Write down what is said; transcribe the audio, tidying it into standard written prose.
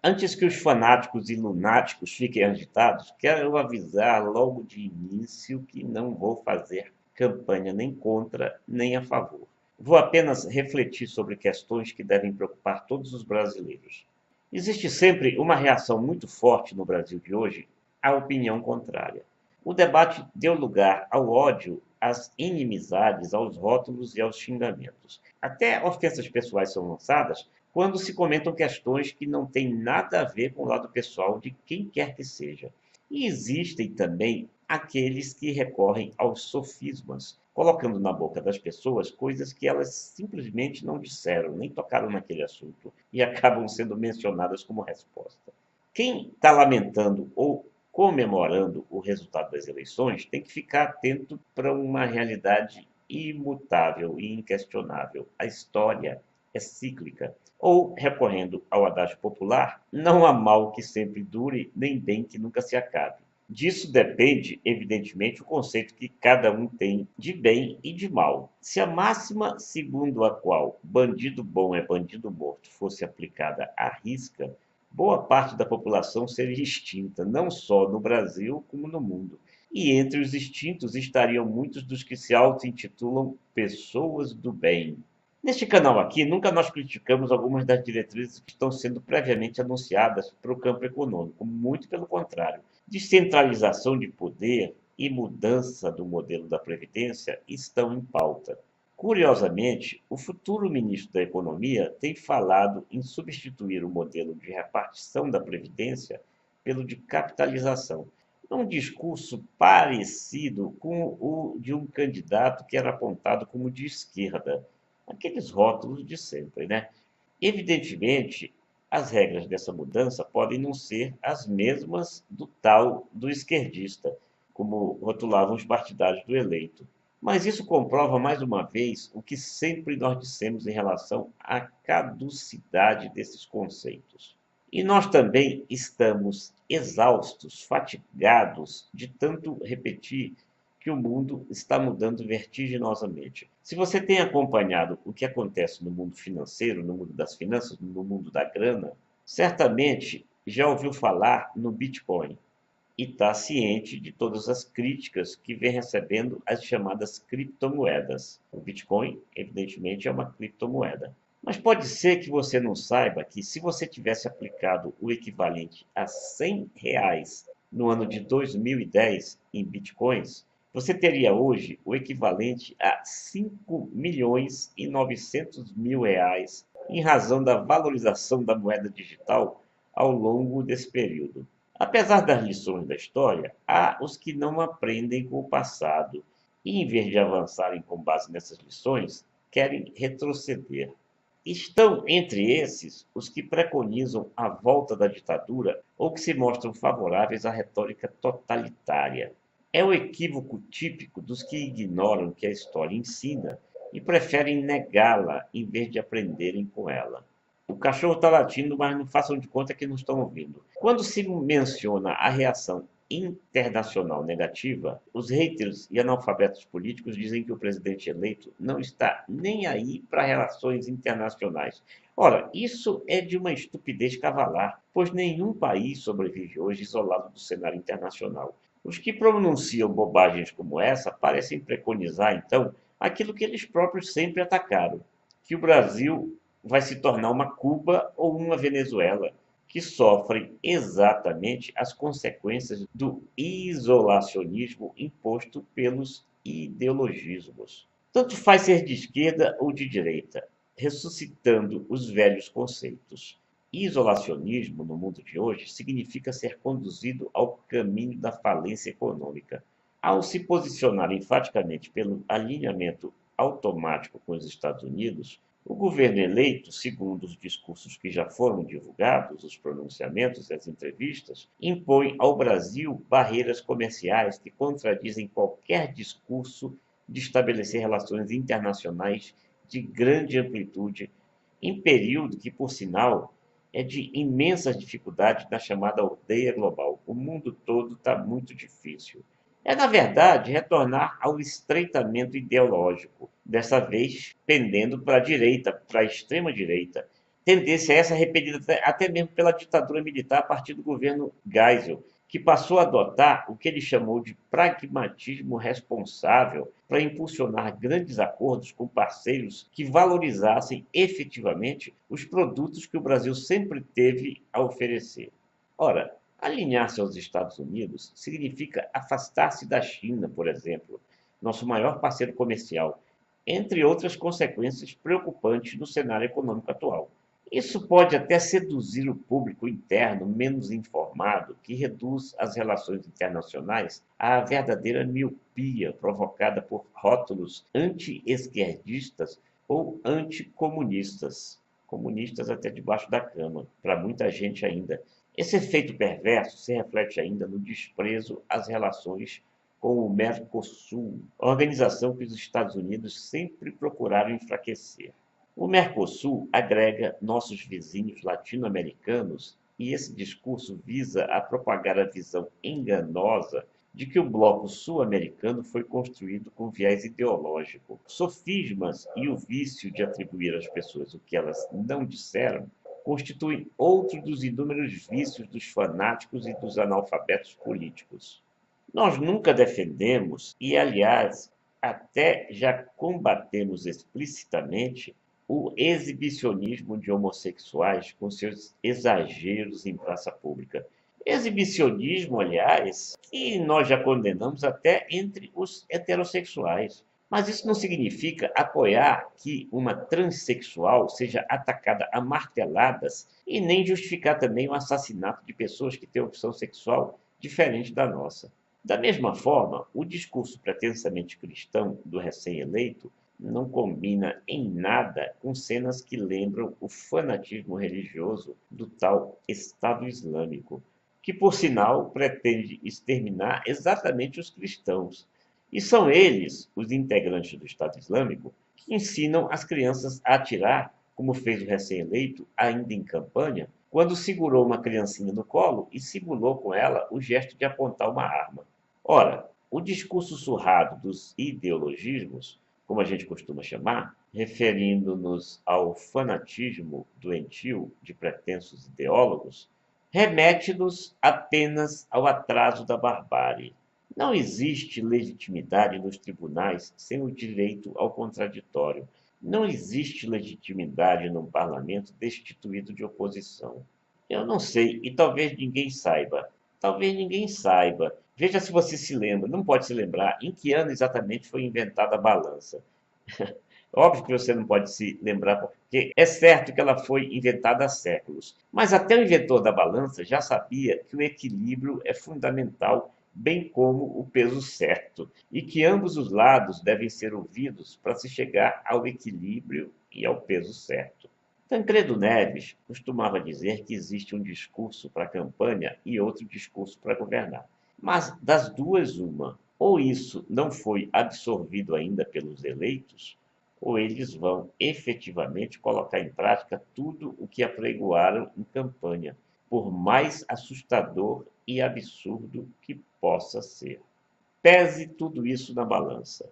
Antes que os fanáticos e lunáticos fiquem agitados, quero avisar logo de início que não vou fazer campanha nem contra nem a favor. Vou apenas refletir sobre questões que devem preocupar todos os brasileiros. Existe sempre uma reação muito forte no Brasil de hoje à opinião contrária. O debate deu lugar ao ódio, às inimizades, aos rótulos e aos xingamentos. Até ofensas pessoais são lançadas quando se comentam questões que não têm nada a ver com o lado pessoal de quem quer que seja. E existem também aqueles que recorrem aos sofismas, colocando na boca das pessoas coisas que elas simplesmente não disseram, nem tocaram naquele assunto, e acabam sendo mencionadas como resposta. Quem está lamentando ou comemorando o resultado das eleições tem que ficar atento para uma realidade imutável e inquestionável. A história é cíclica. Ou, recorrendo ao adágio popular, não há mal que sempre dure, nem bem que nunca se acabe. Disso depende, evidentemente, o conceito que cada um tem de bem e de mal. Se a máxima segundo a qual bandido bom é bandido morto fosse aplicada à risca, boa parte da população seria extinta, não só no Brasil, como no mundo. E entre os extintos estariam muitos dos que se auto-intitulam pessoas do bem. Neste canal aqui, nunca nós criticamos algumas das diretrizes que estão sendo previamente anunciadas para o campo econômico, muito pelo contrário. Descentralização de poder e mudança do modelo da Previdência estão em pauta. Curiosamente, o futuro ministro da Economia tem falado em substituir o modelo de repartição da Previdência pelo de capitalização, num discurso parecido com o de um candidato que era apontado como de esquerda, aqueles rótulos de sempre, né? Evidentemente, as regras dessa mudança podem não ser as mesmas do tal do esquerdista, como rotulavam os partidários do eleito. Mas isso comprova mais uma vez o que sempre nós dissemos em relação à caducidade desses conceitos. E nós também estamos exaustos, fatigados de tanto repetir que o mundo está mudando vertiginosamente. Se você tem acompanhado o que acontece no mundo financeiro, no mundo das finanças, no mundo da grana, certamente já ouviu falar no Bitcoin e está ciente de todas as críticas que vem recebendo as chamadas criptomoedas. O Bitcoin, evidentemente, é uma criptomoeda. Mas pode ser que você não saiba que se você tivesse aplicado o equivalente a R$ 100 no ano de 2010 em bitcoins, você teria hoje o equivalente a 5.900.000 reais em razão da valorização da moeda digital ao longo desse período. Apesar das lições da história, há os que não aprendem com o passado e, em vez de avançarem com base nessas lições, querem retroceder. Estão entre esses os que preconizam a volta da ditadura ou que se mostram favoráveis à retórica totalitária. É o equívoco típico dos que ignoram o que a história ensina e preferem negá-la em vez de aprenderem com ela. O cachorro está latindo, mas não façam de conta que não estão ouvindo. Quando se menciona a reação internacional negativa, os haters e analfabetos políticos dizem que o presidente eleito não está nem aí para relações internacionais. Ora, isso é de uma estupidez cavalar, pois nenhum país sobrevive hoje isolado do cenário internacional. Os que pronunciam bobagens como essa parecem preconizar, então, aquilo que eles próprios sempre atacaram, que o Brasil vai se tornar uma Cuba ou uma Venezuela, que sofrem exatamente as consequências do isolacionismo imposto pelos ideologismos. Tanto faz ser de esquerda ou de direita, ressuscitando os velhos conceitos. Isolacionismo, no mundo de hoje, significa ser conduzido ao caminho da falência econômica. Ao se posicionar enfaticamente pelo alinhamento automático com os Estados Unidos, o governo eleito, segundo os discursos que já foram divulgados, os pronunciamentos e as entrevistas, impõe ao Brasil barreiras comerciais que contradizem qualquer discurso de estabelecer relações internacionais de grande amplitude, em período que, por sinal, é de imensas dificuldades na chamada aldeia global. O mundo todo está muito difícil. É, na verdade, retornar ao estreitamento ideológico, dessa vez pendendo para a direita, para a extrema-direita, Tendência essa repetida até mesmo pela ditadura militar a partir do governo Geisel, que passou a adotar o que ele chamou de pragmatismo responsável para impulsionar grandes acordos com parceiros que valorizassem efetivamente os produtos que o Brasil sempre teve a oferecer. Ora, alinhar-se aos Estados Unidos significa afastar-se da China, por exemplo, nosso maior parceiro comercial, entre outras consequências preocupantes no cenário econômico atual. Isso pode até seduzir o público interno menos informado, que reduz as relações internacionais à verdadeira miopia provocada por rótulos anti-esquerdistas ou anticomunistas. Comunistas até debaixo da cama, para muita gente ainda. Esse efeito perverso se reflete ainda no desprezo às relações com o Mercosul, a organização que os Estados Unidos sempre procuraram enfraquecer. O Mercosul agrega nossos vizinhos latino-americanos e esse discurso visa a propagar a visão enganosa de que o bloco sul-americano foi construído com viés ideológico. Sofismas e o vício de atribuir às pessoas o que elas não disseram constituem outro dos inúmeros vícios dos fanáticos e dos analfabetos políticos. Nós nunca defendemos e, aliás, até já combatemos explicitamente o exibicionismo de homossexuais com seus exageros em praça pública. Exibicionismo, aliás, que nós já condenamos até entre os heterossexuais. Mas isso não significa apoiar que uma transexual seja atacada a marteladas e nem justificar também o assassinato de pessoas que têm opção sexual diferente da nossa. Da mesma forma, o discurso pretensamente cristão do recém-eleito não combina em nada com cenas que lembram o fanatismo religioso do tal Estado Islâmico, que, por sinal, pretende exterminar exatamente os cristãos. E são eles, os integrantes do Estado Islâmico, que ensinam as crianças a atirar, como fez o recém-eleito, ainda em campanha, quando segurou uma criancinha no colo e simulou com ela o gesto de apontar uma arma. Ora, o discurso surrado dos ideologismos, como a gente costuma chamar, referindo-nos ao fanatismo doentio de pretensos ideólogos, remete-nos apenas ao atraso da barbárie. Não existe legitimidade nos tribunais sem o direito ao contraditório. Não existe legitimidade num parlamento destituído de oposição. Eu não sei, e talvez ninguém saiba. Talvez ninguém saiba. Veja se você se lembra, não pode se lembrar, em que ano exatamente foi inventada a balança. Óbvio que você não pode se lembrar, porque é certo que ela foi inventada há séculos. Mas até o inventor da balança já sabia que o equilíbrio é fundamental, bem como o peso certo, e que ambos os lados devem ser ouvidos para se chegar ao equilíbrio e ao peso certo. Tancredo Neves costumava dizer que existe um discurso para a campanha e outro discurso para governar. Mas das duas, uma, ou isso não foi absorvido ainda pelos eleitos, ou eles vão efetivamente colocar em prática tudo o que apregoaram em campanha, por mais assustador e absurdo que possa ser. Pese tudo isso na balança.